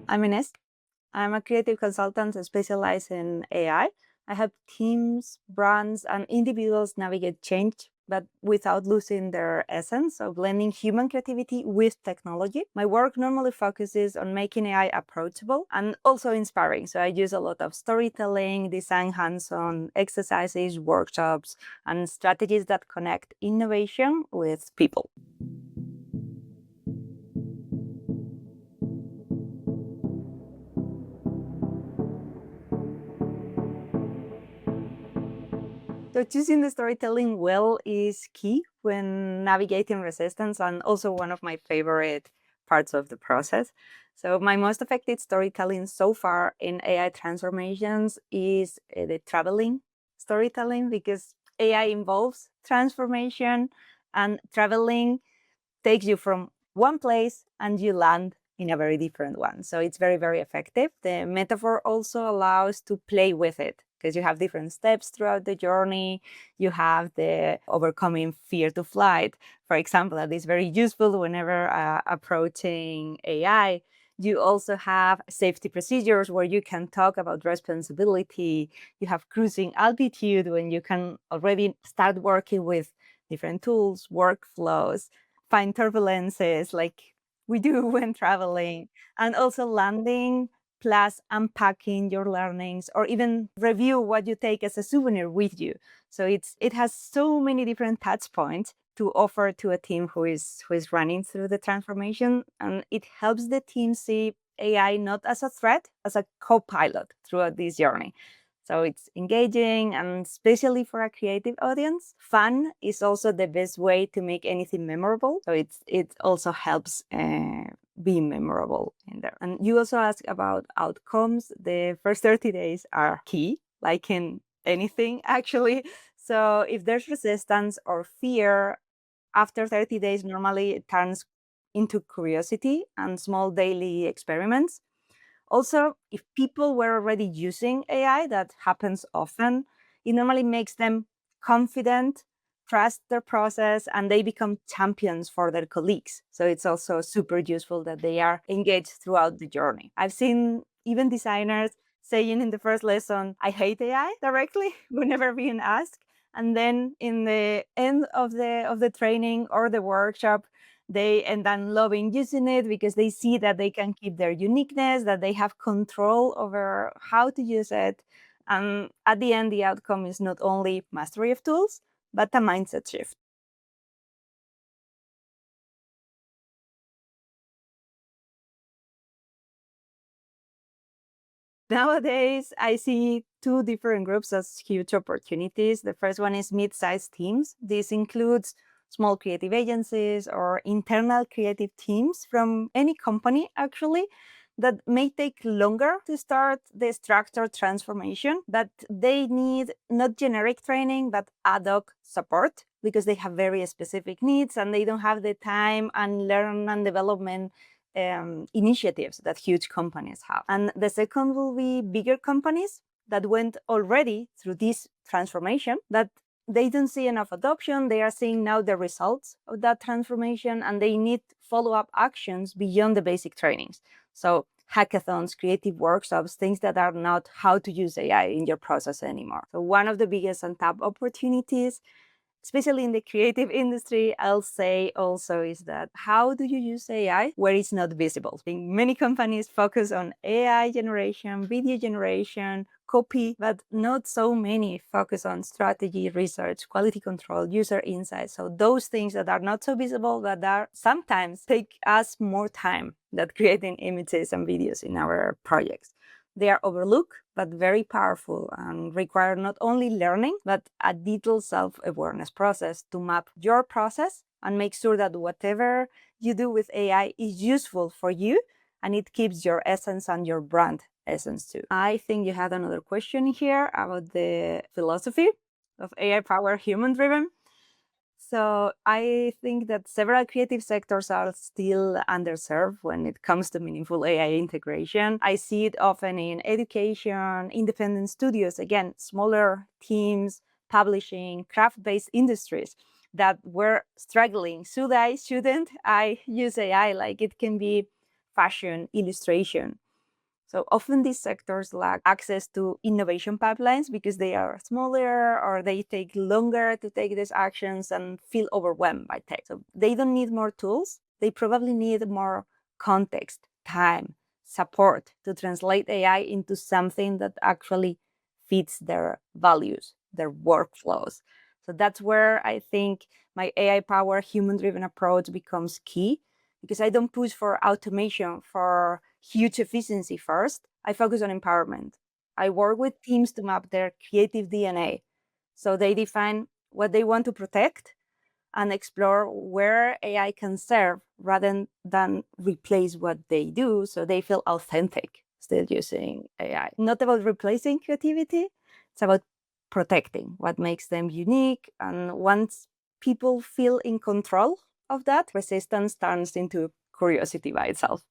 I'm Inés. I'm a creative consultant specialized in AI. I help teams, brands, and individuals navigate change, but without losing their essence of blending human creativity with technology. My work normally focuses on making AI approachable and also inspiring. So I use a lot of storytelling, design hands-on exercises, workshops, and strategies that connect innovation with people. So choosing the storytelling well is key when navigating resistance and also one of my favorite parts of the process. So my most effective storytelling so far in AI transformations is the traveling storytelling because AI involves transformation and traveling takes you from one place and you land in a very different one. So it's very, very effective. The metaphor also allows to play with it because you have different steps throughout the journey. You have the overcoming fear to flight, for example, that is very useful whenever approaching AI. You also have safety procedures where you can talk about responsibility. You have cruising altitude when you can already start working with different tools, workflows, find turbulences like we do when traveling, and also landing plus unpacking your learnings or even review what you take as a souvenir with you. So it has so many different touch points to offer to a team who is running through the transformation, and it helps the team see AI not as a threat, as a co-pilot throughout this journey. So it's engaging, and especially for a creative audience, fun is also the best way to make anything memorable. So it also helps be memorable in there. And you also ask about outcomes. The first 30 days are key, like in anything actually. So if there's resistance or fear, after 30 days, normally it turns into curiosity and small daily experiments. Also, if people were already using AI, that happens often, it normally makes them confident, trust their process, and they become champions for their colleagues. So it's also super useful that they are engaged throughout the journey. I've seen even designers saying in the first lesson, I hate AI directly, whenever being asked. And then in the end of the training or the workshop, they end up loving using it because they see that they can keep their uniqueness, that they have control over how to use it. And at the end, the outcome is not only mastery of tools, but a mindset shift. Nowadays, I see two different groups as huge opportunities. The first one is mid-sized teams. This includes small creative agencies or internal creative teams from any company, actually, that may take longer to start the structured transformation, but they need not generic training, but ad hoc support because they have very specific needs and they don't have the time and learn and development initiatives that huge companies have. And the second will be bigger companies that went already through this transformation, but they don't see enough adoption. They are seeing now the results of that transformation, and they need follow-up actions beyond the basic trainings. So hackathons, creative workshops, things that are not how to use AI in your process anymore. So one of the biggest untapped opportunities, especially in the creative industry, I'll say also is that how do you use AI where it's not visible? I think many companies focus on AI generation, video generation, copy, but not so many focus on strategy, research, quality control, user insights. So those things that are not so visible, but are sometimes take us more time than creating images and videos in our projects. They are overlooked, but very powerful and require not only learning, but a detailed self-awareness process to map your process and make sure that whatever you do with AI is useful for you and it keeps your essence and your brand essence too. I think you had another question here about the philosophy of AI-powered human-driven. So I think that several creative sectors are still underserved when it comes to meaningful AI integration. I see it often in education, independent studios, again, smaller teams, publishing, craft-based industries that were struggling. Shouldn't I use AI? Like it can be fashion, illustration, So often these sectors lack access to innovation pipelines because they are smaller or they take longer to take these actions and feel overwhelmed by tech. So they don't need more tools. They probably need more context, time, support to translate AI into something that actually fits their values, their workflows. So that's where I think my AI powered human driven approach becomes key because I don't push for automation for huge efficiency first. I focus on empowerment. I work with teams to map their creative DNA. So they define what they want to protect and explore where AI can serve rather than replace what they do so they feel authentic still using AI. Not about replacing creativity, it's about protecting what makes them unique. And once people feel in control of that, resistance turns into curiosity by itself.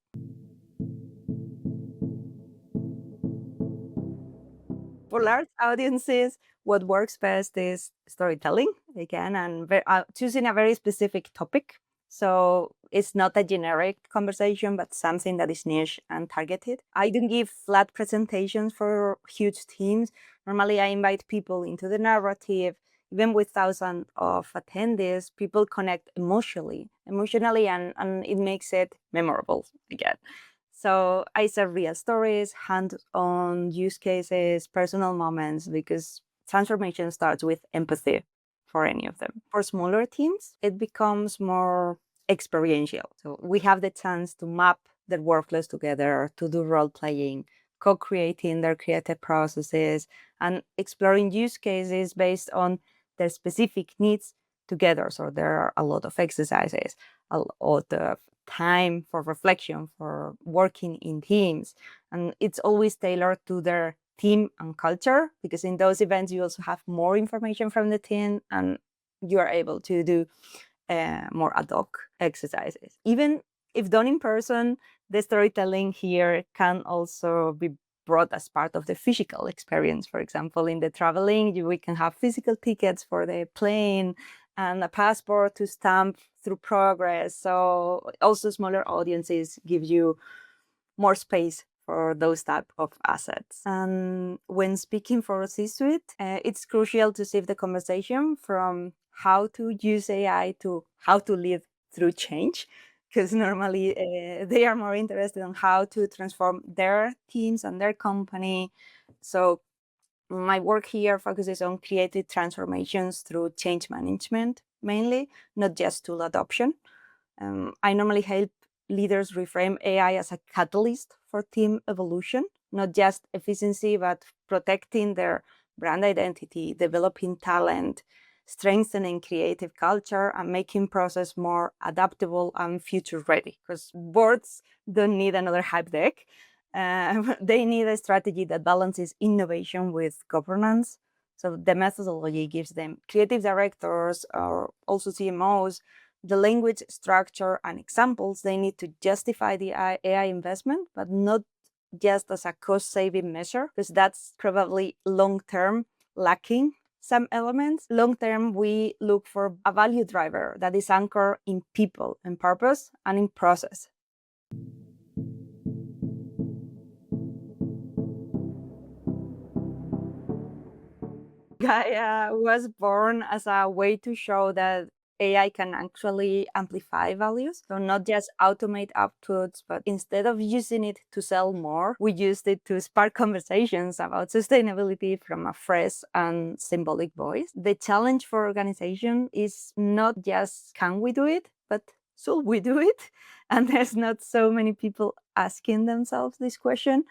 For large audiences, what works best is storytelling again, and choosing a very specific topic. So it's not a generic conversation, but something that is niche and targeted. I don't give flat presentations for huge teams. Normally, I invite people into the narrative. Even with thousands of attendees, people connect emotionally, and it makes it memorable again. So I share real stories, hands-on use cases, personal moments, because transformation starts with empathy for any of them. For smaller teams, it becomes more experiential. So we have the chance to map their workflows together, to do role playing, co-creating their creative processes, and exploring use cases based on their specific needs together. So there are a lot of exercises, a lot of time for reflection, for working in teams. And it's always tailored to their team and culture, because in those events, you also have more information from the team and you are able to do more ad hoc exercises. Even if done in person, the storytelling here can also be brought as part of the physical experience. For example, in the traveling, we can have physical tickets for the plane and a passport to stamp through progress. So also smaller audiences give you more space for those type of assets. And when speaking for a C-suite, it's crucial to shift the conversation from how to use AI to how to live through change, because normally they are more interested in how to transform their teams and their company. So my work here focuses on creative transformations through change management mainly, not just tool adoption. I normally help leaders reframe AI as a catalyst for team evolution, not just efficiency, but protecting their brand identity, developing talent, strengthening creative culture, and making process more adaptable and future ready. Because boards don't need another hype deck. They need a strategy that balances innovation with governance. So the methodology gives them creative directors or also CMOs the language, structure, and examples they need to justify the AI investment, but not just as a cost saving measure, because that's probably long term lacking some elements. Long term, we look for a value driver that is anchored in people, in purpose, and in process. Gaia was born as a way to show that AI can actually amplify values. So not just automate outputs, but instead of using it to sell more, we used it to spark conversations about sustainability from a fresh and symbolic voice. The challenge for organization is not just can we do it, but should we do it? And there's not so many people asking themselves this question.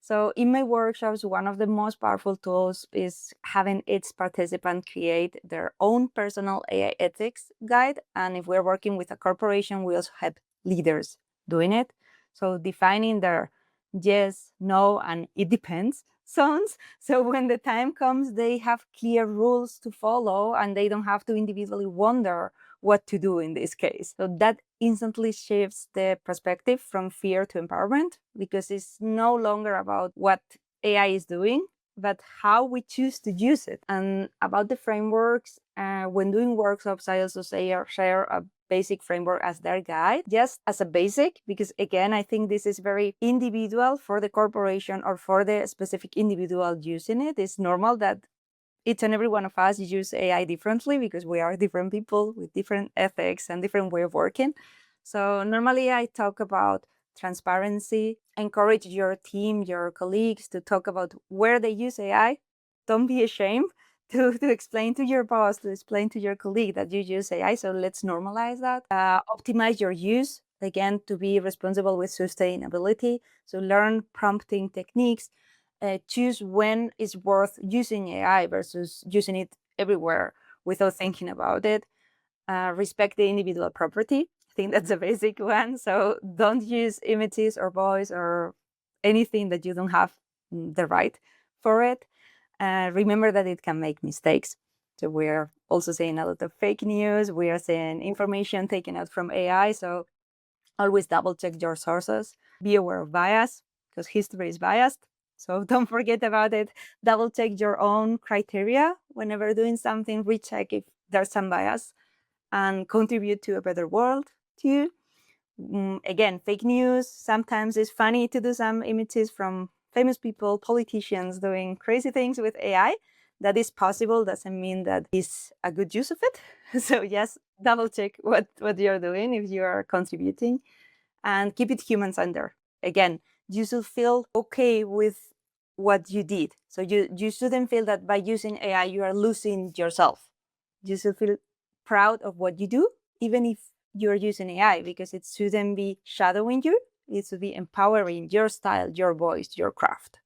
So in my workshops, one of the most powerful tools is having each participant create their own personal AI ethics guide. And if we're working with a corporation, we also have leaders doing it. So defining their yes, no, and it depends zones. So when the time comes, they have clear rules to follow and they don't have to individually wonder what to do in this case. So that instantly shifts the perspective from fear to empowerment, because it's no longer about what AI is doing, but how we choose to use it. And about the frameworks, when doing workshops, I also share a basic framework as their guide, just as a basic, because again, I think this is very individual for the corporation or for the specific individual using it. It's normal that each and every one of us use AI differently because we are different people with different ethics and different way of working. So normally I talk about transparency, encourage your team, your colleagues to talk about where they use AI. Don't be ashamed to explain to your boss, to explain to your colleague that you use AI. So let's normalize that. Optimize your use, again, to be responsible with sustainability. So learn prompting techniques, choose when it's worth using AI versus using it everywhere without thinking about it. Respect the individual property. I think that's a basic one. So don't use images or voice or anything that you don't have the right for it. Remember that it can make mistakes. So we're also seeing a lot of fake news. We are seeing information taken out from AI. So always double check your sources. Be aware of bias because history is biased. So don't forget about it. Double check your own criteria whenever doing something. Recheck if there's some bias and contribute to a better world too. Again, fake news. Sometimes it's funny to do some images from famous people, politicians doing crazy things with AI. That is possible, doesn't mean that is a good use of it. So yes, double check what you're doing if you are contributing and keep it human centered. Again, you should feel okay with what you did. So you shouldn't feel that by using AI you are losing yourself. You should feel proud of what you do, even if you're using AI, because it shouldn't be shadowing you. It should be empowering your style, your voice, your craft.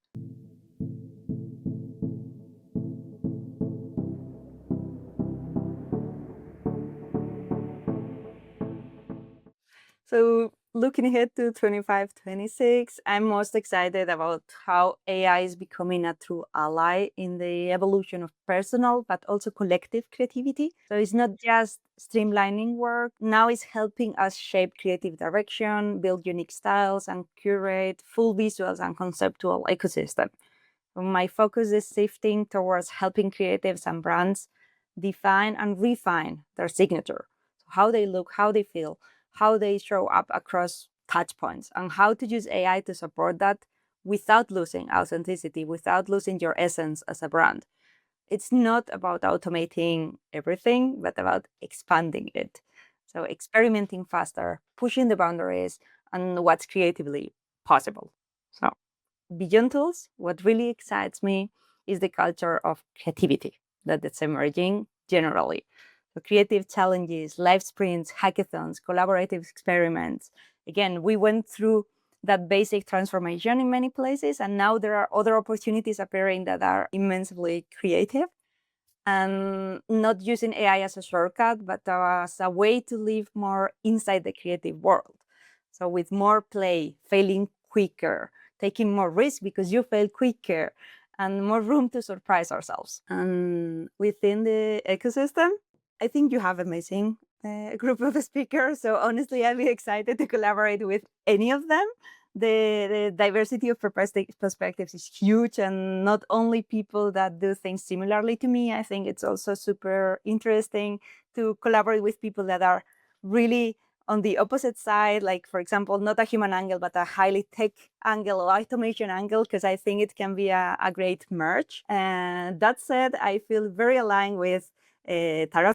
So looking ahead to 25, 26, I'm most excited about how AI is becoming a true ally in the evolution of personal, but also collective creativity. So it's not just streamlining work. Now it's helping us shape creative direction, build unique styles, and curate full visuals and conceptual ecosystem. My focus is shifting towards helping creatives and brands define and refine their signature. So how they look, how they feel, how they show up across touch points, and how to use AI to support that without losing authenticity, without losing your essence as a brand. It's not about automating everything, but about expanding it. So experimenting faster, pushing the boundaries, and what's creatively possible. So beyond tools, what really excites me is the culture of creativity that's emerging generally. So creative challenges, live sprints, hackathons, collaborative experiments. Again, we went through that basic transformation in many places, and now there are other opportunities appearing that are immensely creative and not using AI as a shortcut, but as a way to live more inside the creative world. So with more play, failing quicker, taking more risk because you fail quicker, and more room to surprise ourselves. And within the ecosystem, I think you have amazing group of speakers. So honestly, I'll be excited to collaborate with any of them. The diversity of perspectives is huge, and not only people that do things similarly to me. I think it's also super interesting to collaborate with people that are really on the opposite side, like for example, not a human angle, but a highly tech angle or automation angle, because I think it can be a great merge. And that said, I feel very aligned with Tara.